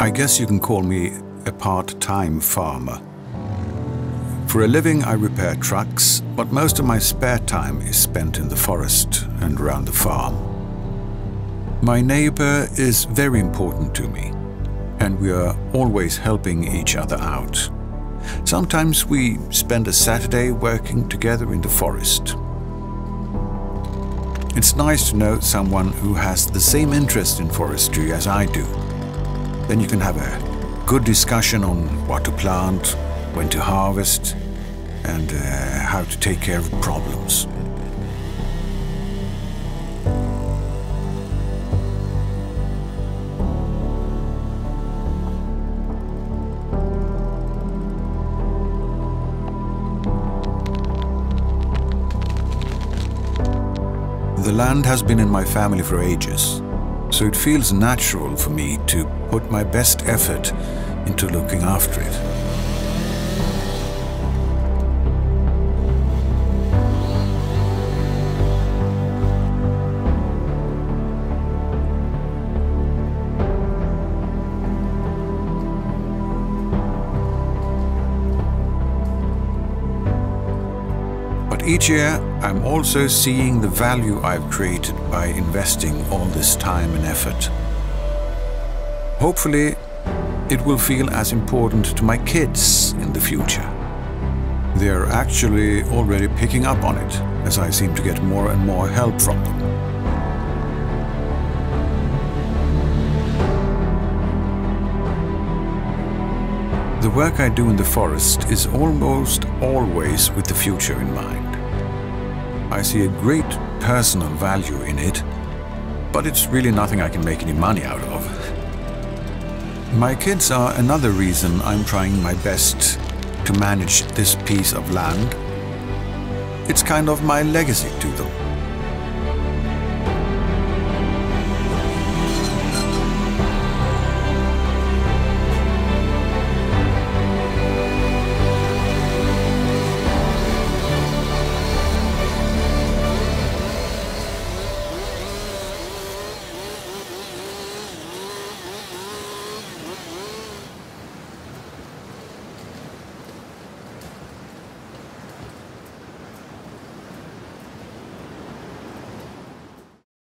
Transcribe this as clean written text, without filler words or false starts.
I guess you can call me a part-time farmer. For a living, I repair trucks, but most of my spare time is spent in the forest and around the farm. My neighbor is very important to me, and we are always helping each other out. Sometimes we spend a Saturday working together in the forest. It's nice to know someone who has the same interest in forestry as I do. Then you can have a good discussion on what to plant, when to harvest, and how to take care of problems. The land has been in my family for ages, so it feels natural for me to put my best effort into looking after it. But each year, I'm also seeing the value I've created by investing all this time and effort. Hopefully, it will feel as important to my kids in the future. They're actually already picking up on it, as I seem to get more and more help from them. The work I do in the forest is almost always with the future in mind. I see a great personal value in it, but it's really nothing I can make any money out of. My kids are another reason I'm trying my best to manage this piece of land. It's kind of my legacy to them.